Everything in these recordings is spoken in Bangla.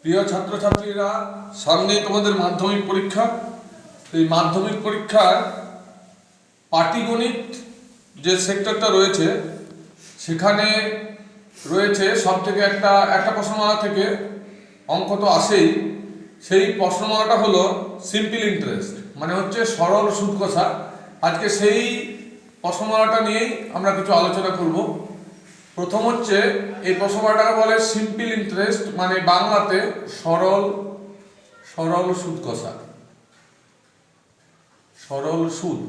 প্রিয় ছাত্রছাত্রীরা, সামনে তোমাদের মাধ্যমিক পরীক্ষা। এই মাধ্যমিক পরীক্ষার পাটিগণিত যে সেক্টরটা রয়েছে সেখানে রয়েছে সব থেকে একটা প্রশ্নমালা থেকে অঙ্ক তো আসেই। সেই প্রশ্নমালাটা হলো সিম্পল ইন্টারেস্ট, মানে হচ্ছে সরল সুদ কষা। আজকে সেই প্রশ্নমালাটা নিয়েই আমরা কিছু আলোচনা করব। প্রথম হচ্ছে এই প্রশ্নমালাটাকে বলে সিম্পল ইন্টারেস্ট, মানে বাংলাতে সরল সুদ কষা, সরল সুদ।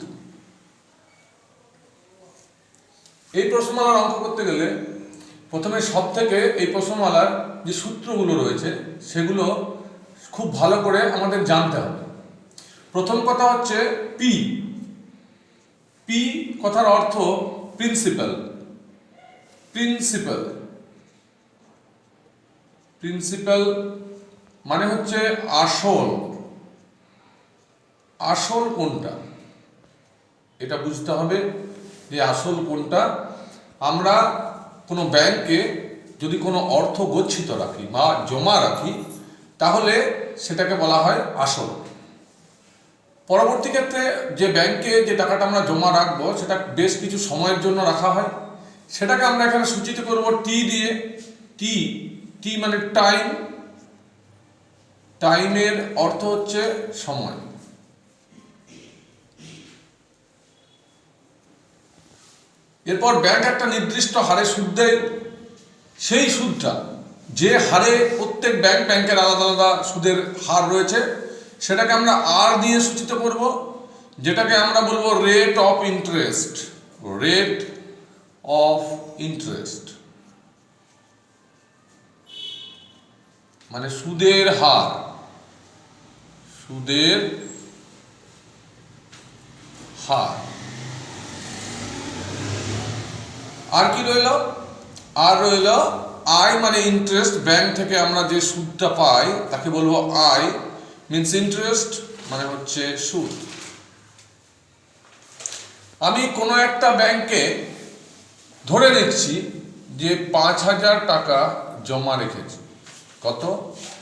এই প্রশ্নমালার অঙ্ক করতে গেলে প্রথমে সব থেকে এই প্রশ্নমালার যে সূত্রগুলো রয়েছে সেগুলো খুব ভালো করে আমাদের জানতে হবে। প্রথম কথা হচ্ছে পি। পি কথার অর্থ প্রিন্সিপাল। প্রিন্সিপাল প্রিন্সিপাল মানে হচ্ছে আসল। আসল কোনটা এটা বুঝতে হবে যে আসল কোনটা। আমরা কোনো ব্যাংকে যদি কোনো অর্থ গচ্ছিত রাখি বা জমা রাখি তাহলে সেটাকে বলা হয় আসল। পরবর্তী ক্ষেত্রে যে ব্যাংকে যে টাকাটা আমরা জমা রাখবো সেটা বেশ কিছু সময়ের জন্য রাখা হয়, সেটাকে আমরা এখানে সূচিত করব টি দিয়ে। টি টি মানে টাইম। টাইমের অর্থ হচ্ছে সময়। এরপর ব্যাংক একটা নির্দিষ্ট হারে সুদ দেয়। সেই সুদটা যে হারে প্রত্যেক ব্যাংকের আলাদা আলাদা সুদের হার রয়েছে সেটাকে আমরা আর দিয়ে সূচিত করব, যেটাকে আমরা বলবো rate of interest. Rate of interest মানে সুদের হার। সুদের হার। আর কি রইল? আর রইল আই, মানে ইন্টারেস্ট। ব্যাংক থেকে আমরা যে সুদটা পাই তাকে বলবো আই, মিনস ইন্টারেস্ট মানে হচ্ছে সুদ। আমি কোনো একটা ব্যাংকে ধরে নিচ্ছি যে 5,000 টাকা জমা রেখেছি। কত?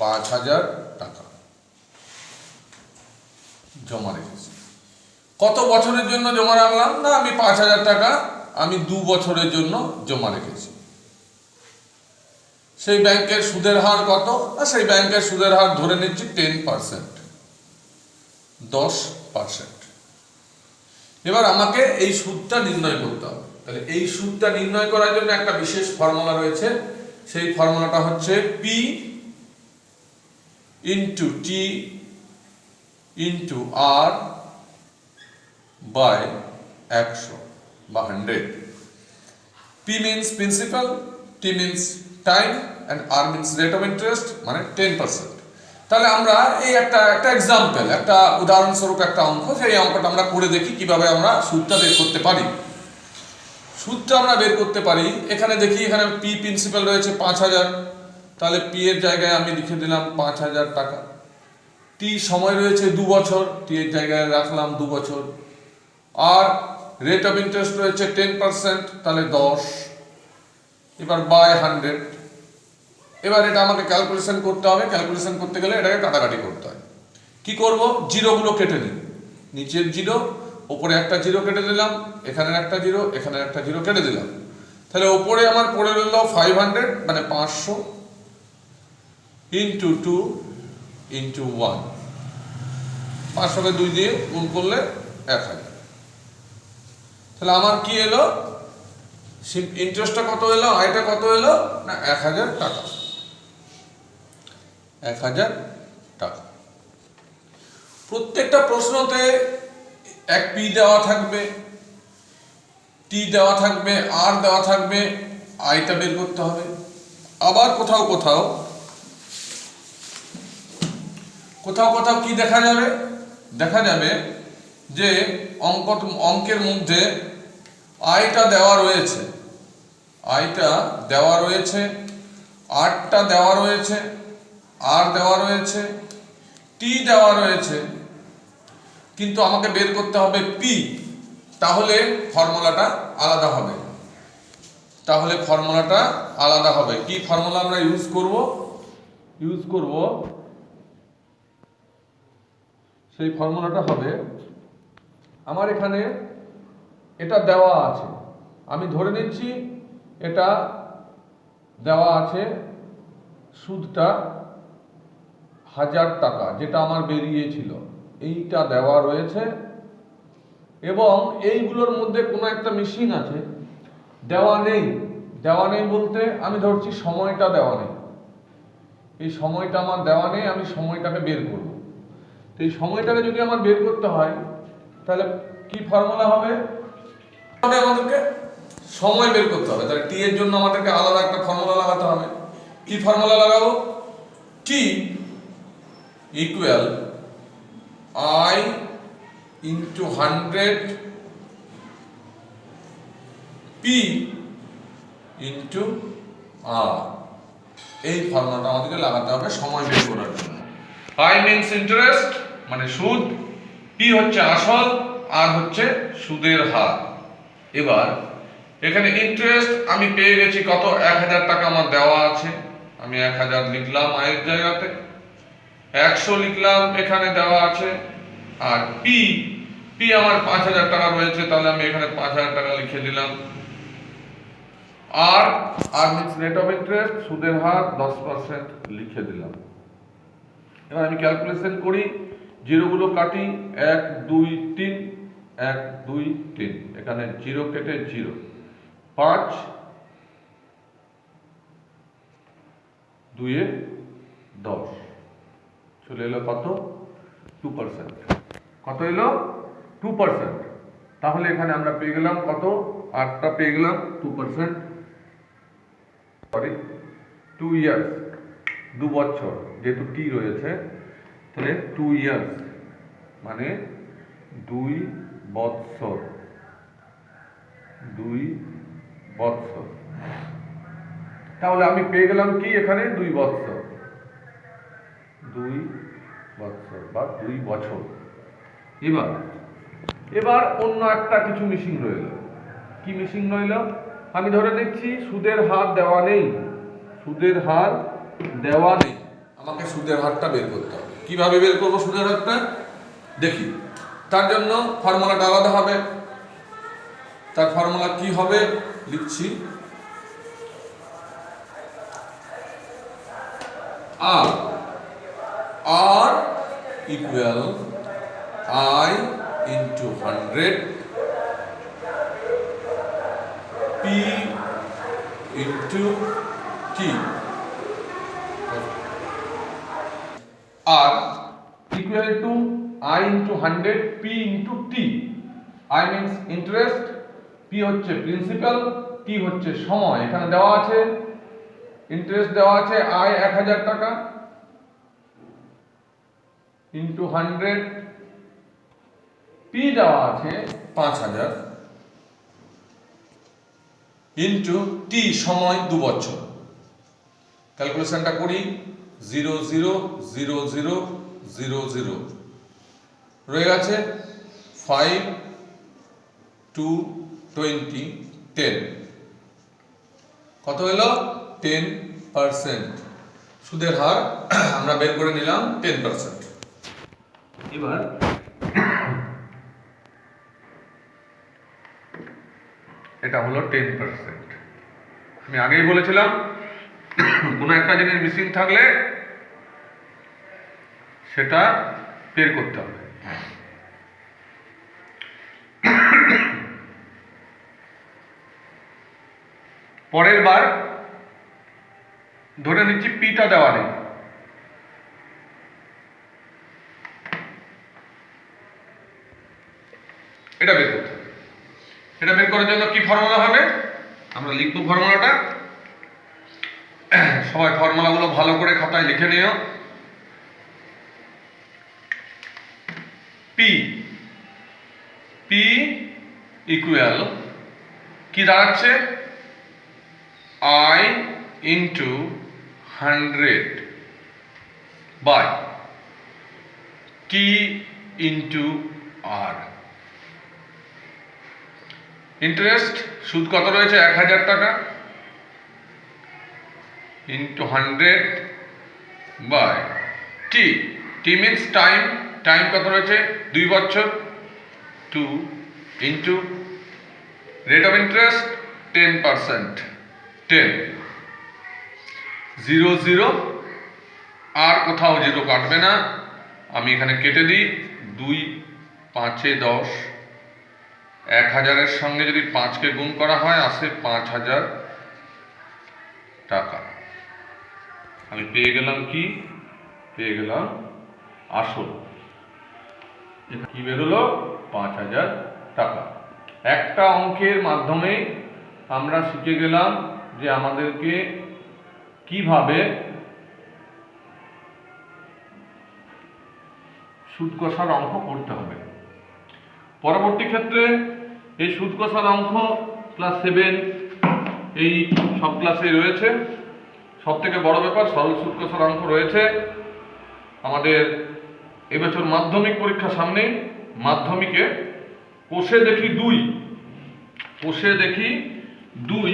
5,000 টাকা জমা রেখেছি। কত বছরের জন্য জমা রাখলাম? না, আমি 5,000 টাকা আমি 2 বছরের জন্য জমা রেখেছি। সেই ব্যাংকের সুদের হার কত? না, সেই ব্যাংকের সুদের হার ধরে নিচ্ছি 10%, 10%। এবার আমাকে এই সুদটা নির্ণয় করতে হবে। তাহলে এই সুদটা নির্ণয় করার জন্য একটা বিশেষ ফর্মুলা রয়েছে। সেই ফর্মুলাটা হচ্ছে P into T into R by 100 বা 100। P means principal, T means time and R means rate of interest, মানে 10%। তাহলে আমরা এই একটা এক্সাম্পল, একটা উদাহরণস্বরূপ একটা অঙ্ক, সেই অঙ্কটা আমরা করে দেখি কিভাবে আমরা সুদটা বের করতে পারি। সুদটা আমরা বের করতে পারি। এখানে দেখি, এখানে P প্রিন্সিপাল রয়েছে 5,000, তাহলে P এর জায়গায় আমি লিখে দিলাম 5,000 টাকা। T সময় রয়েছে 2 বছর, T এর জায়গায় রাখলাম 2 বছর। আর রেট অফ ইন্টারেস্ট রয়েছে 10%, তাহলে 10। এবার বাই 100। এবার এটা আমাকে ক্যালকুলেশন করতে হবে। ক্যালকুলেশন করতে গেলে এটাকে কাটাকাটি করতে হয়। কি করব? জিরোগুলো কেটে নিই। নিচের জিরো, ওপরে একটা জিরো কেটে দিলাম, এখানের একটা জিরো, এখানের একটা জিরো কেটে দিলাম। তাহলে ওপরে আমার পড়ে রইল 500, মানে 500 ইন্টু 2 ইন্টু 1। 500কে 2 দিয়ে গুণ করলে 1000। তাহলে আমার কি এলো? ইন্টারেস্টটা কত এলো? আয়টা কত এলো? না, 1000 টাকা। 1000 টাকা। প্রত্যেকটা প্রশ্নতে এক পি দেওয়া থাকবে, টি দেওয়া থাকবে, আর দেওয়া থাকবে, আয়টা বের করতে হবে। আবার কোথাও কোথাও কি দেখা যাবে? দেখা যাবে যে অঙ্কের মধ্যে আয়টা দেওয়া রয়েছে, আয়টা দেওয়া রয়েছে, আরটা দেওয়া রয়েছে, আর দেওয়া রয়েছে, টি দেওয়া রয়েছে, কিন্তু আমাকে বের করতে হবে পি। তাহলে ফর্মুলাটা আলাদা হবে। কি ফর্মুলা আমরা ইউজ করব? ইউজ করব সেই ফর্মুলাটা হবে, আমার এখানে এটা দেওয়া আছে, আমি ধরে নিচ্ছি এটা দেওয়া আছে, সুদটা 1000 টাকা যেটা আমার বেরিয়েছিল, এইটা দেওয়া রয়েছে, এবং এইগুলোর মধ্যে কোনো একটা মেশিন আছে দেওয়া নেই। দেওয়া নেই বলতে আমি ধরছি সময়টা দেওয়া নেই, এই সময়টা আমার দেওয়া নেই, আমি সময়টাকে বের করব। তো এই সময়টাকে যদি আমার বের করতে হয় তাহলে কি ফর্মুলা হবে, আমাদেরকে সময় বের করতে হবে, তাহলে টি এর জন্য আমাদেরকে আলাদা একটা ফর্মুলা লাগাতে হবে। কি ফর্মুলা লাগাবো, T equal I into 100 P into R, এই ফর্মুলাটা আমাদেরকে লাগাতে হবে সময় বের করার জন্য। আই মিনস ইন্টারেস্ট মানে সুদ, পি হচ্ছে আসল, আর হচ্ছে সুদের হার। এবার এখানে ইন্টারেস্ট আমি পেয়ে গেছি কত, 1000 টাকা আমার দেওয়া আছে, আমি 1000 লিখলাম আয়ের জায়গাতে, 100 লিখলাম এখানে দেওয়া আছে, আর পি পি আমার 5000 টাকা রয়েছে, তাহলে আমি এখানে 5000 টাকা লিখে দিলাম। আর আর মিনস রেট অফ ইন্টারেস্ট, সুদের হার 10% লিখে দিলাম। এবার আমি ক্যালকুলেশন করি, জিরোগুলো কাটি, 1 2 3 1 2 3, এখানে জিরো কেটে জিরো, 5 2 এ 10, চলে এলো কত, 2%। কত এলো, 2%। তাহলে এখানে আমরা পেয়ে গেলাম কত, 8টা পেয়ে গেলাম 2%, সরি 2 ইয়ার্স, 2 বছর, যেহেতু টি রয়েছে তাহলে 2 ইয়ার্স মানে 2 বৎসর, 2 বৎসর। তাহলে আমি পেয়ে গেলাম কি, এখানে 2 বৎসর, 2 বৎসর বা 2 বছর। এবার এবার অন্য একটা কিছু মিসিং রইল, কি মিসিং রইল, আমি ধরে নিচ্ছি সুদের হার দেওয়া নেই, সুদের হার দেওয়া নেই, আমাকে সুদের হারটা বের করতে হবে। কিভাবে বের করবো সুদের হারটা দেখি, তার জন্য ফর্মুলাটা আলাদা হবে। তার ফর্মুলা কি হবে লিখছি, আর R equal I into 100 P into T, R equal to I into 100 P into T. I means interest, P হচ্ছে প্রিন্সিপাল, টি হচ্ছে সময়। এখানে দেওয়া আছে ইন্টারেস্ট দেওয়া আছে আই 1000 টাকা ইন্টু 100, পি দেওয়া আছে 5000 ইন্টু টি সময় 2 বছর। ক্যালকুলেশনটা করি, 0 0 0 0 0 0 রয়ে গেছে, 5 2 20 10, কত হলো 10%। সুদের হার আমরা বের করে নিলাম 10%। এবার এটা হলো 10%। আমি আগেই বলেছিলাম কোনো একটা জিনিস মিসিং থাকলে সেটা বের করতে হবে। পরের বার ধরে নিচ্ছি পিটা দেওয়া নেই, এটা বের করতে হবে। এটা বের করার জন্য কি ফর্মুলা হবে, আমরা লিখবো ফর্মুলাটা, সবাই ফর্মুলাগুলো ভালো করে খাতায় লিখে নিও। পি পি ইকুয়াল কি দাঁড়াচ্ছে, I into 100 by T into R. Interest সুদ কত রয়েছে, 1000 টাকা into 100 by T. T means time, time কত রয়েছে 2 বছর, 2 ইন্টু রেট অফ ইন্টারেস্ট 10%, 10 0 0 আর কোথাও জিরো কাটবে না, আমি এখানে কেটে দিই 2 5 10, 1000-এর সঙ্গে যদি 5কে গুণ করা হয় আসে 5000 টাকা। আমি পেয়ে গেলাম কি, পেয়ে গেলাম আসল, কি বেরোলো 5000 টাকা। একটা অঙ্কের মাধ্যমে আমরা শিখে গেলাম যে আমাদেরকে কিভাবে সুদ কষার অঙ্ক করতে হবে। পরবর্তী ক্ষেত্রে এই সুদ কষার অঙ্ক ক্লাস 7 এই সব ক্লাসে রয়েছে। সব থেকে বড় ব্যাপার সরল সুদ কষার অঙ্ক রয়েছে। আমাদের এবছর মাধ্যমিক পরীক্ষা সামনে, মাধ্যমিকে কোষে দেখি 2, কোষে দেখি 2